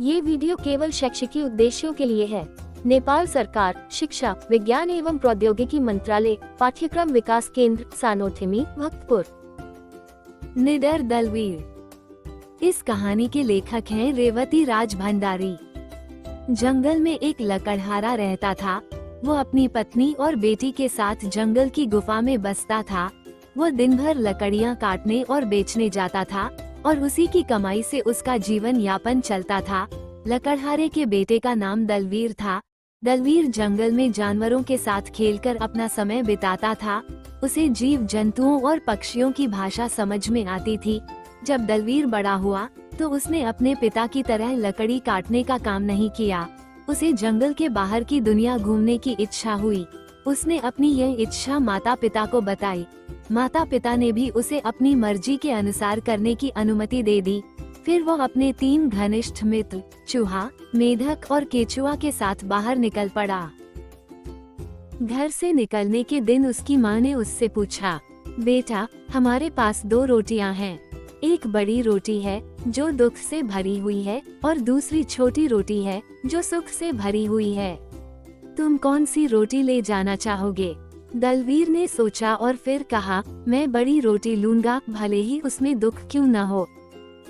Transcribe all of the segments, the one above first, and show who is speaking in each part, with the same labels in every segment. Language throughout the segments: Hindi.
Speaker 1: ये वीडियो केवल शैक्षिक उद्देश्यों के लिए है। नेपाल सरकार, शिक्षा, विज्ञान एवं प्रौद्योगिकी मंत्रालय, पाठ्यक्रम विकास केंद्र, सानोथेमी, भक्तपुर।
Speaker 2: निडर दलवीर। इस कहानी के लेखक हैं रेवती राज भंडारी। जंगल में एक लकड़हारा रहता था। वो अपनी पत्नी और बेटी के साथ जंगल की गुफा में बसता था। वो दिन भर लकड़ियाँ काटने और बेचने जाता था और उसी की कमाई से उसका जीवन यापन चलता था। लकड़हारे के बेटे का नाम दलवीर था। दलवीर जंगल में जानवरों के साथ खेलकर अपना समय बिताता था। उसे जीव जंतुओं और पक्षियों की भाषा समझ में आती थी। जब दलवीर बड़ा हुआ तो उसने अपने पिता की तरह लकड़ी काटने का काम नहीं किया। उसे जंगल के बाहर की दुनिया घूमने की इच्छा हुई। उसने अपनी यह इच्छा माता पिता को बताई। माता पिता ने भी उसे अपनी मर्जी के अनुसार करने की अनुमति दे दी। फिर वो अपने 3 घनिष्ठ मित्र चूहा, मेढक और केचुआ के साथ बाहर निकल पड़ा। घर से निकलने के दिन उसकी माँ ने उससे पूछा, बेटा, हमारे पास 2 रोटियां हैं। एक बड़ी रोटी है जो दुख से भरी हुई है और दूसरी छोटी रोटी है जो सुख से भरी हुई है। तुम कौन सी रोटी ले जाना चाहोगे? दलवीर ने सोचा और फिर कहा, मैं बड़ी रोटी लूंगा, भले ही उसमें दुख क्यों न हो।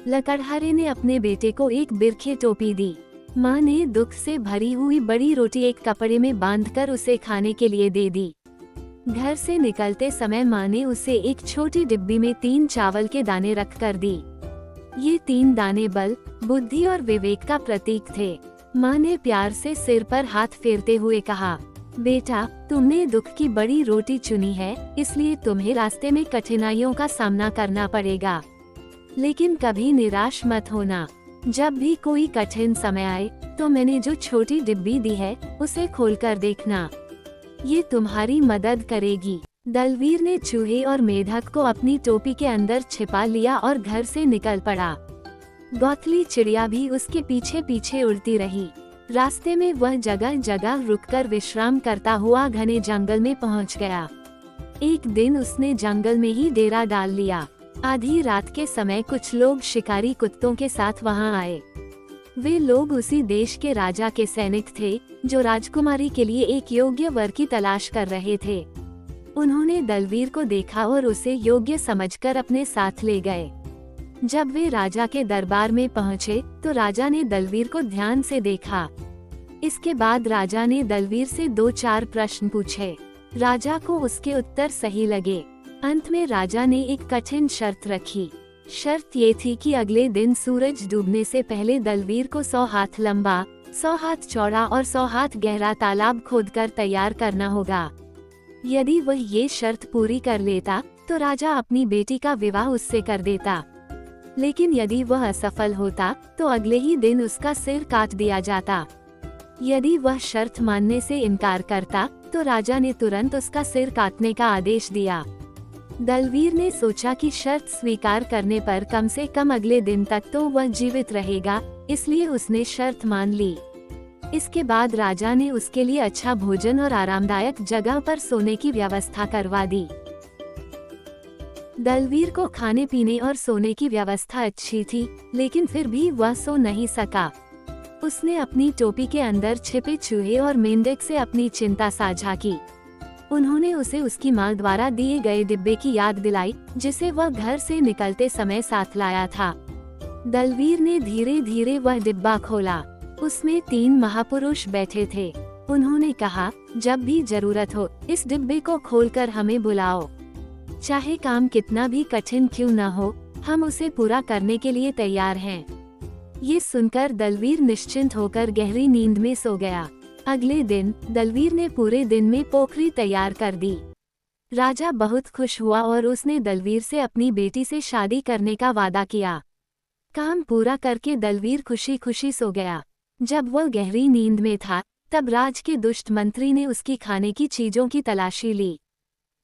Speaker 2: लकड़हारे ने अपने बेटे को एक बिरखे टोपी दी। माँ ने दुख से भरी हुई बड़ी रोटी एक कपड़े में बांधकर उसे खाने के लिए दे दी। घर से निकलते समय माँ ने उसे एक छोटी डिब्बी में 3 चावल के दाने रख कर दी। ये 3 दाने बल, बुद्धि और विवेक का प्रतीक थे। माँ ने प्यार से सिर पर हाथ फेरते हुए कहा, बेटा, तुमने दुख की बड़ी रोटी चुनी है, इसलिए तुम्हें रास्ते में कठिनाइयों का सामना करना पड़ेगा। लेकिन कभी निराश मत होना। जब भी कोई कठिन समय आए तो मैंने जो छोटी डिब्बी दी है उसे खोलकर देखना, ये तुम्हारी मदद करेगी। दलवीर ने चूहे और मेढक को अपनी टोपी के अंदर छिपा लिया और घर से निकल पड़ा। गौथली चिड़िया भी उसके पीछे पीछे उड़ती रही। रास्ते में वह जगह जगह रुककर विश्राम करता हुआ घने जंगल में पहुंच गया। एक दिन उसने जंगल में ही डेरा डाल लिया। आधी रात के समय कुछ लोग शिकारी कुत्तों के साथ वहां आए। वे लोग उसी देश के राजा के सैनिक थे जो राजकुमारी के लिए एक योग्य वर की तलाश कर रहे थे। उन्होंने दलवीर को देखा और उसे योग्य समझकर अपने साथ ले गए। जब वे राजा के दरबार में पहुंचे तो राजा ने दलवीर को ध्यान से देखा। इसके बाद राजा ने दलवीर से 2-4 प्रश्न पूछे। राजा को उसके उत्तर सही लगे। अंत में राजा ने एक कठिन शर्त रखी। शर्त ये थी कि अगले दिन सूरज डूबने से पहले दलवीर को 100 हाथ लंबा, 100 हाथ चौड़ा और 100 हाथ गहरा तालाब खोदकर तैयार करना होगा। यदि वह ये शर्त पूरी कर लेता तो राजा अपनी बेटी का विवाह उससे कर देता। लेकिन यदि वह असफल होता तो अगले ही दिन उसका सिर काट दिया जाता। यदि वह शर्त मानने से इनकार करता तो राजा ने तुरंत उसका सिर काटने का आदेश दिया। दलवीर ने सोचा कि शर्त स्वीकार करने पर कम से कम अगले दिन तक तो वह जीवित रहेगा, इसलिए उसने शर्त मान ली। इसके बाद राजा ने उसके लिए अच्छा भोजन और आरामदायक जगह पर सोने की व्यवस्था करवा दी। दलवीर को खाने पीने और सोने की व्यवस्था अच्छी थी, लेकिन फिर भी वह सो नहीं सका। उसने अपनी टोपी के अंदर छिपे चूहे और मेंढक से अपनी चिंता साझा की। उन्होंने उसे उसकी माँ द्वारा दिए गए डिब्बे की याद दिलाई, जिसे वह घर से निकलते समय साथ लाया था। दलवीर ने धीरे धीरे वह डिब्बा खोला। उसमें 3 महापुरुष बैठे थे। उन्होंने कहा, जब भी जरूरत हो इस डिब्बे को खोलकर हमें बुलाओ। चाहे काम कितना भी कठिन क्यों न हो, हम उसे पूरा करने के लिए तैयार हैं। ये सुनकर दलवीर निश्चिंत होकर गहरी नींद में सो गया। अगले दिन दलवीर ने पूरे दिन में पोखरी तैयार कर दी। राजा बहुत खुश हुआ और उसने दलवीर से अपनी बेटी से शादी करने का वादा किया। काम पूरा करके दलवीर खुशी खुशी सो गया। जब वह गहरी नींद में था तब राज के दुष्ट मंत्री ने उसकी खाने की चीजों की तलाशी ली।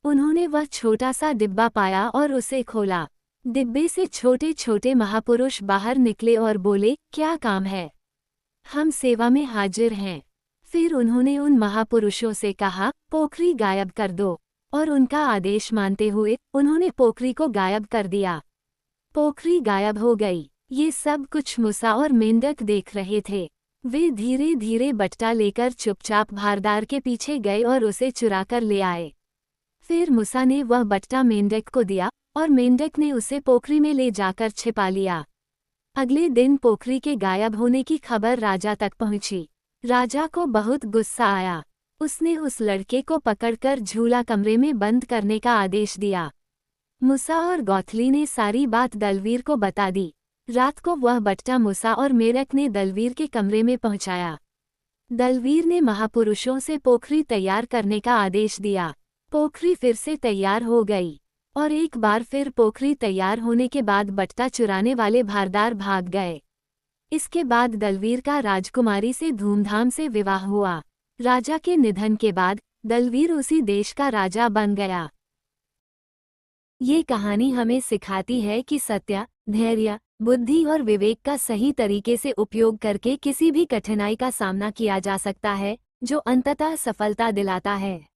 Speaker 2: उन्होंने वह छोटा सा डिब्बा पाया और उसे खोला। डिब्बे से छोटे छोटे महापुरुष बाहर निकले और बोले, क्या काम है? हम सेवा में हाजिर हैं। फिर उन्होंने उन महापुरुषों से कहा, पोखरी गायब कर दो, और उनका आदेश मानते हुए उन्होंने पोखरी को गायब कर दिया। पोखरी गायब हो गई। ये सब कुछ मूसा और मेंढक देख रहे थे। वे धीरे धीरे बट्टा लेकर चुपचाप भारदार के पीछे गए और उसे चुराकर ले आए। फिर मूसा ने वह बट्टा मेंढक को दिया और मेंढक ने उसे पोखरी में ले जाकर छिपा लिया। अगले दिन पोखरी के गायब होने की खबर राजा तक पहुंची। राजा को बहुत गुस्सा आया। उसने उस लड़के को पकड़कर झूला कमरे में बंद करने का आदेश दिया। मूसा और गौथली ने सारी बात दलवीर को बता दी। रात को वह बट्टा मूसा और मेढक ने दलवीर के कमरे में पहुंचाया। दलवीर ने महापुरुषों से पोखरी तैयार करने का आदेश दिया। पोखरी फिर से तैयार हो गई और एक बार फिर पोखरी तैयार होने के बाद बट्टा चुराने वाले भारदार भाग गए। इसके बाद दलवीर का राजकुमारी से धूमधाम से विवाह हुआ। राजा के निधन के बाद दलवीर उसी देश का राजा बन गया। ये कहानी हमें सिखाती है कि सत्य, धैर्य, बुद्धि और विवेक का सही तरीके से उपयोग करके किसी भी कठिनाई का सामना किया जा सकता है, जो अंततः सफलता दिलाता है।